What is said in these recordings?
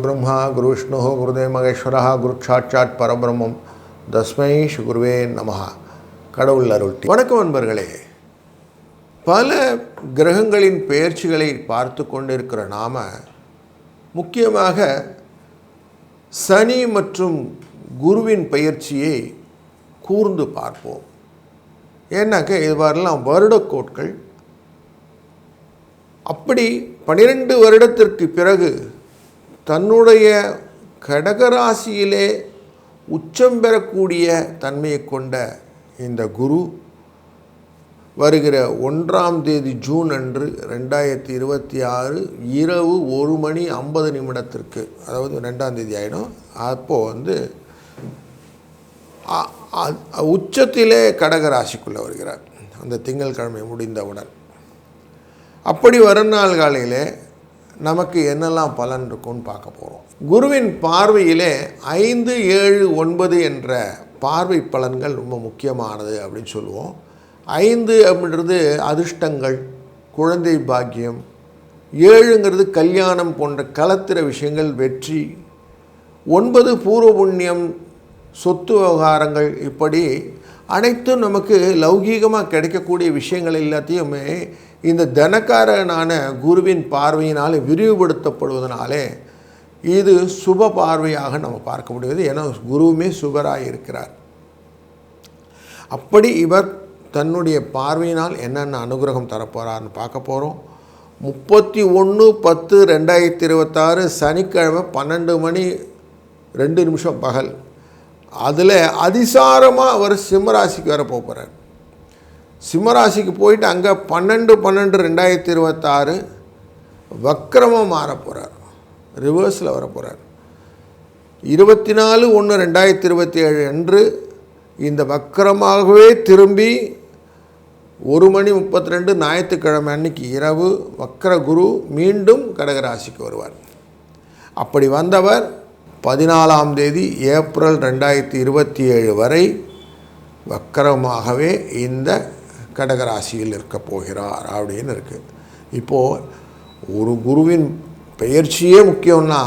குருர்பிரம்மா குருவிஷ்ணு குருதேவ மகேஸ்வரः குருசாட்சாத் பரபிரம்மம் தஸ்மை ஸ்ரீகுருவே நமஹ. கடவுள் அருள். வணக்கம் நண்பர்களே. பல கிரகங்களின் பெயர்ச்சிகளை பார்த்து கொண்டிருக்கிற நாம முக்கியமாக சனி மற்றும் குருவின் பெயர்ச்சியை கூர்ந்து பார்ப்போம். ஏன்னாக்க இதுவரெல்லாம் வருடக்கோட்கள். அப்படி 12 வருடத்திற்கு பிறகு தன்னுடைய கடகராசியிலே உச்சம் பெறக்கூடிய தன்மையை கொண்ட இந்த குரு வருகிற 1ஆம் தேதி ஜூன் அன்று 2026 இரவு 1:50 அதாவது 2ஆம் தேதி ஆகிடும். அப்போது உச்சத்திலே கடகராசிக்குள்ளே வருகிறார் அந்த திங்கட்கிழமை முடிந்தவுடன். அப்படி வரும் நாள் காலையிலே நமக்கு என்னெல்லாம் பலன் இருக்குன்னு பார்க்க போகிறோம். குருவின் பார்வையிலே 5, 7, 9 என்ற பார்வை பலன்கள் ரொம்ப முக்கியமானது அப்படின்னு சொல்லுவோம். 5 அப்படின்றது அதிர்ஷ்டங்கள், குழந்தை பாக்கியம். 7ங்கிறது கல்யாணம் போன்ற கலத்திர விஷயங்கள், வெற்றி. 9 பூர்வ புண்ணியம், சொத்து விவகாரங்கள். இப்படி அனைத்தும் நமக்கு லௌகீகமாக கிடைக்கக்கூடிய விஷயங்கள் எல்லாத்தையுமே இந்த தனக்காரனான குருவின் பார்வையினால் விரிவுபடுத்தப்படுவதனாலே இது சுப பார்வையாக நம்ம பார்க்க முடியாது. ஏன்னா குருவுமே சுபராக இருக்கிறார். அப்படி இவர் தன்னுடைய பார்வையினால் என்னென்ன அனுகிரகம் தரப்போகிறார்னு பார்க்க போகிறோம். 31/10/2026 சனிக்கிழமை 12:02 பகல். அதில் அதிசாரமாக அவர் சிம்மராசிக்கு வர போகிறார். சிம்மராசிக்கு போயிட்டு அங்கே 12/12/2026 வக்கரமாக மாற போகிறார், ரிவர்ஸில் வர போகிறார். 24/1/2027 அன்று இந்த வக்கரமாகவே திரும்பி 1:32 ஞாயிற்றுக்கிழமை அன்னைக்கு இரவு வக்கர குரு மீண்டும் கடகராசிக்கு வருவார். அப்படி வந்தவர் 14ஆம் தேதி ஏப்ரல் 2027 வரை வக்கரமாகவே இந்த கடகராசியில் இருக்க போகிறார் அப்படின்னு இருக்குது. இப்போது ஒரு குருவின் பெயர்ச்சியே முக்கியம்னா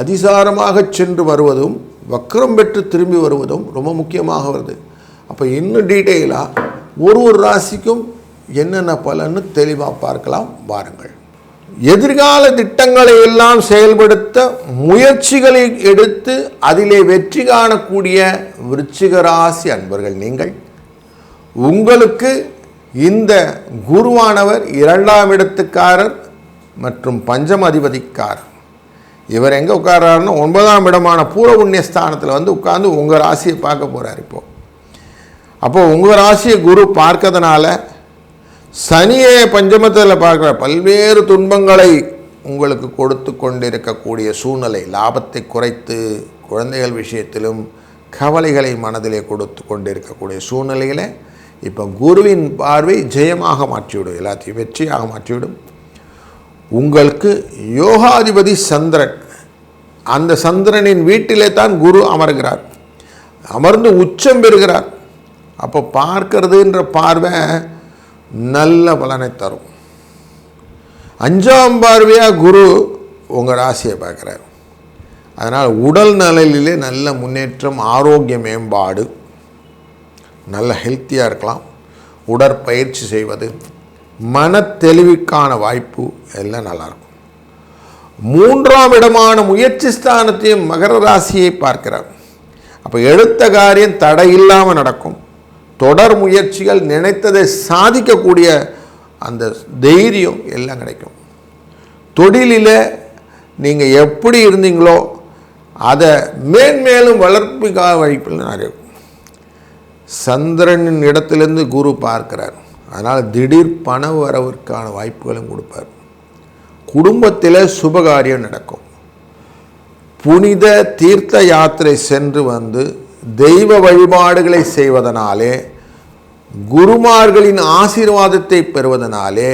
அதிசாரமாக சென்று வருவதும் வக்கரம் பெற்று திரும்பி வருவதும் ரொம்ப முக்கியமாக வருது. அப்போ இன்னும் டீட்டெயிலாக ஒரு ராசிக்கும் என்னென்ன பலன்னு தெளிவாக பார்க்கலாம் வாருங்கள். எதிர்கால திட்டங்களை எல்லாம் செயல்படுத்த முயற்சிகளை எடுத்து அதிலே வெற்றி காணக்கூடிய விருச்சிக ராசி அன்பர்கள் நீங்கள். உங்களுக்கு இந்த குருவானவர் 2ஆம் இடத்துக்காரர் மற்றும் பஞ்சம அதிபதிக்காரர். இவர் எங்கே உட்கார்றாருன்னா 9ஆம் இடமான பூர்வ புண்ணிய ஸ்தானத்தில் உட்கார்ந்து உங்கள் ராசியை பார்க்க போகிறார். அப்போது உங்கள் ராசியை குரு பார்க்கறதுனால சனியை பஞ்சமத்தில் பார்க்குற பல்வேறு துன்பங்களை உங்களுக்கு கொடுத்து கொண்டிருக்கக்கூடிய சூழ்நிலை, லாபத்தை குறைத்து குழந்தைகள் விஷயத்திலும் கவலைகளை மனதிலே கொடுத்து கொண்டிருக்கக்கூடிய சூழ்நிலையில் இப்போ குருவின் பார்வை ஜெயமாக மாற்றிவிடும், எல்லாத்தையும் வெற்றியாக மாற்றிவிடும். உங்களுக்கு யோகாதிபதி சந்திரன், அந்த சந்திரனின் வீட்டிலே தான் குரு அமர்கிறார், அமர்ந்து உச்சம் பெறுகிறார். அப்போ பார்க்கறதுன்ற பார்வை நல்ல பலனை தரும். 5ஆம் பார்வையாக குரு உங்கள் ராசியை பார்க்குறார். அதனால் உடல் நலனிலே நல்ல முன்னேற்றம், ஆரோக்கிய மேம்பாடு, நல்ல ஹெல்த்தியாக இருக்கலாம். உடற்பயிற்சி செய்வது, மன தெளிவுக்கான வாய்ப்பு எல்லாம் நல்லாயிருக்கும். 3ஆம் இடமான முயற்சி ஸ்தானத்தையும் மகர ராசியை பார்க்கிறார். அப்போ எடுத்த காரியம் தடையில்லாமல் நடக்கும். தொடர் முயற்சிகள், நினைத்ததை சாதிக்கக்கூடிய அந்த தைரியம் எல்லாம் கிடைக்கும். தொழிலில் நீங்கள் எப்படி இருந்தீங்களோ அதை மேன்மேலும் வளர்ப்புக்காக வாய்ப்புகள் நிறைய. சந்திரனின் இடத்திலிருந்து குரு பார்க்கிறார். அதனால் திடீர் பண வரவிற்கான வாய்ப்புகளும் கொடுப்பார். குடும்பத்தில் சுபகாரியம் நடக்கும். புனித தீர்த்த யாத்திரை சென்று தெய்வ வழிபாடுகளை செய்வதனாலே, குருமார்களின் ஆசீர்வாதத்தை பெறுவதனாலே,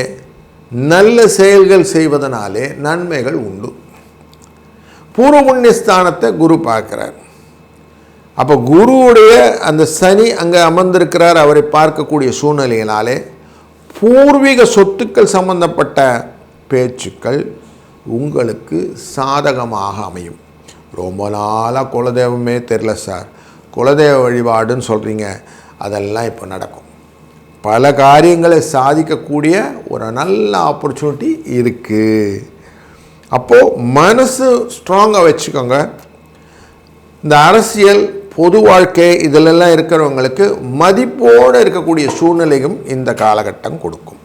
நல்ல செயல்கள் செய்வதனாலே நன்மைகள் உண்டு. பூர்வ புண்ணிய ஸ்தானத்தை குரு பார்க்கிறார். அப்போ குருவுடைய அந்த சனி அங்கே அமர்ந்திருக்கிறார். அவரை பார்க்கக்கூடிய சூழ்நிலையினாலே பூர்வீக சொத்துக்கள் சம்பந்தப்பட்ட பேச்சுக்கள், உங்களுக்கு சாதகமாக அமையும். ரொம்ப நாளாக குலதெய்வமே தெரில சார், குலதெய்வ வழிபாடுன்னு சொல்கிறீங்க, அதெல்லாம் இப்போ நடக்கும். பல காரியங்களை சாதிக்கக்கூடிய ஒரு நல்ல ஆப்பர்ச்சுனிட்டி இருக்குது. அப்போது மனசு ஸ்ட்ராங்காக வச்சுக்கோங்க. இந்த அரசியல், பொது வாழ்க்கை இதிலெல்லாம் இருக்கிறவங்களுக்கு மதிப்போடு இருக்கக்கூடிய சூழ்நிலையும் இந்த காலகட்டம் கொடுக்கும்.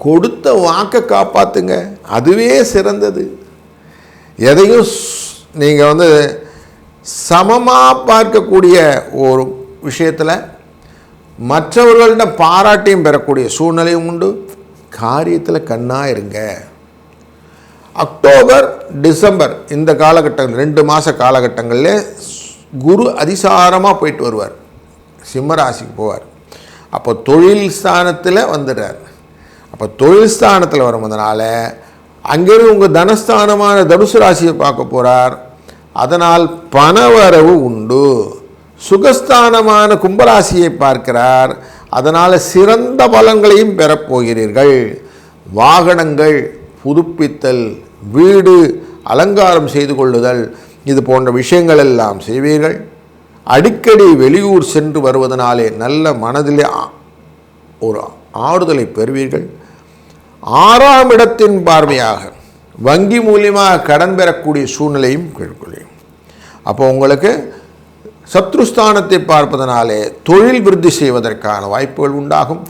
கொடுத்த வாக்கை காப்பாற்றுங்க, அதுவே சிறந்தது. எதையும் நீங்கள் சமமாக பார்க்கக்கூடிய ஒரு விஷயத்தில் மற்றவர்கள்ட பாராட்டியும் பெறக்கூடிய சூழ்நிலையும் உண்டு. காரியத்தில் கண்ணாக இருங்க. அக்டோபர், டிசம்பர் இந்த காலகட்டம் 2 மாத காலகட்டங்களில் குரு அதிசாரமாக போயிட்டு வருவார், சிம்மராசிக்கு போவார். அப்போ தொழில் ஸ்தானத்தில் வந்துடுறார். அப்போ தொழில் ஸ்தானத்தில் வருவதனால அங்கேருந்து உங்கள் தனஸ்தானமான தனுசு ராசியை பார்க்க போகிறார். அதனால் பணவரவு உண்டு. சுகஸ்தானமான கும்பராசியை பார்க்கிறார். அதனால் சிறந்த பலன்களையும் பெறப்போகிறீர்கள். வாகனங்கள் புதுப்பித்தல், வீடு அலங்காரம் செய்து கொள்ளுதல், இது போன்ற விஷயங்கள் எல்லாம் செய்வீர்கள். அடிக்கடி வெளியூர் சென்று வருவதனாலே நல்ல மனதிலே ஒரு ஆறுதலை பெறுவீர்கள். 6ஆம் இடத்தின் பார்வையாக வங்கி மூலியமாக கடன் பெறக்கூடிய சூழ்நிலையும் கேட்கொள்ளும். அப்போ உங்களுக்கு சத்ருஸ்தானத்தை பார்ப்பதனாலே தொழில் விருத்தி செய்வதற்கான வாய்ப்புகள் உண்டாகும்.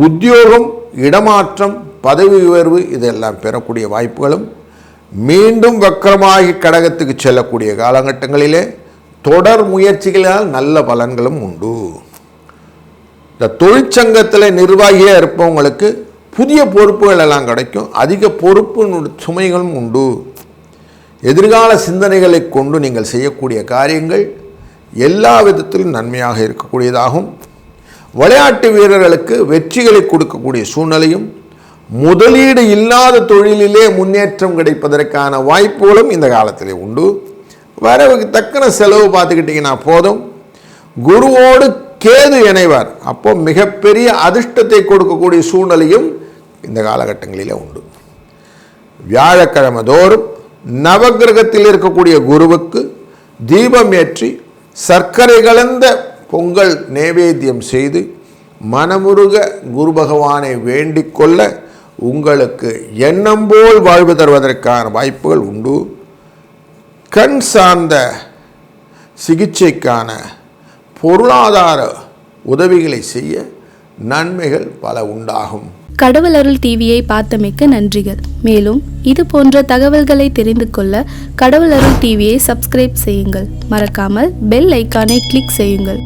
உத்தியோகம், இடமாற்றம், பதவி உயர்வு இதெல்லாம் பெறக்கூடிய வாய்ப்புகளும், மீண்டும் வக்கரமாகி கடகத்துக்கு செல்லக்கூடிய காலகட்டங்களிலே தொடர் முயற்சிகளால் நல்ல பலன்களும் உண்டு. இந்த தொழிற்சங்கத்தில் நிர்வாகியாக இருப்பவங்களுக்கு புதிய பொறுப்புகள் எல்லாம் கிடைக்கும். அதிக பொறுப்பு சுமைகளும் உண்டு. எதிர்கால சிந்தனைகளை கொண்டு நீங்கள் செய்யக்கூடிய காரியங்கள் எல்லா விதத்திலும் நன்மையாக இருக்கக்கூடியதாகும். விளையாட்டு வீரர்களுக்கு வெற்றிகளை கொடுக்கக்கூடிய சூழ்நிலையும், முதலீடு இல்லாத தொழிலிலே முன்னேற்றம் கிடைப்பதற்கான வாய்ப்புகளும் இந்த காலத்திலே உண்டு. வரவுக்கு தக்கன செலவு பார்த்துக்கிட்டிங்கன்னா போதும். குருவோடு கேது இணைவார். அப்போ மிகப்பெரிய அதிர்ஷ்டத்தை கொடுக்கக்கூடிய சூழ்நிலையும் இந்த காலகட்டங்களிலே உண்டு. வியாழக்கிழமை தோறும் நவகிரகத்தில் இருக்கக்கூடிய குருவுக்கு தீபம் ஏற்றி சர்க்கரை கலந்த பொங்கல் நைவேத்தியம் செய்து மனமுருக குரு பகவானை வேண்டிக் கொள்ள உங்களுக்கு எண்ணம் போல் வாழ்வு தருவதற்கான வாய்ப்புகள் உண்டு. கண் சார்ந்த சிகிச்சைக்கான பொருளாதார உதவிகளை செய்ய நன்மைகள் பல உண்டாகும். கடவுள் அருள் டிவியை பார்த்தமைக்கு நன்றிகள். மேலும் இது போன்ற தகவல்களை தெரிந்து கொள்ள கடவுள் அருள் டிவியை சப்ஸ்கிரைப் செய்யுங்கள். மறக்காமல் பெல் ஐக்கானை கிளிக் செய்யுங்கள்.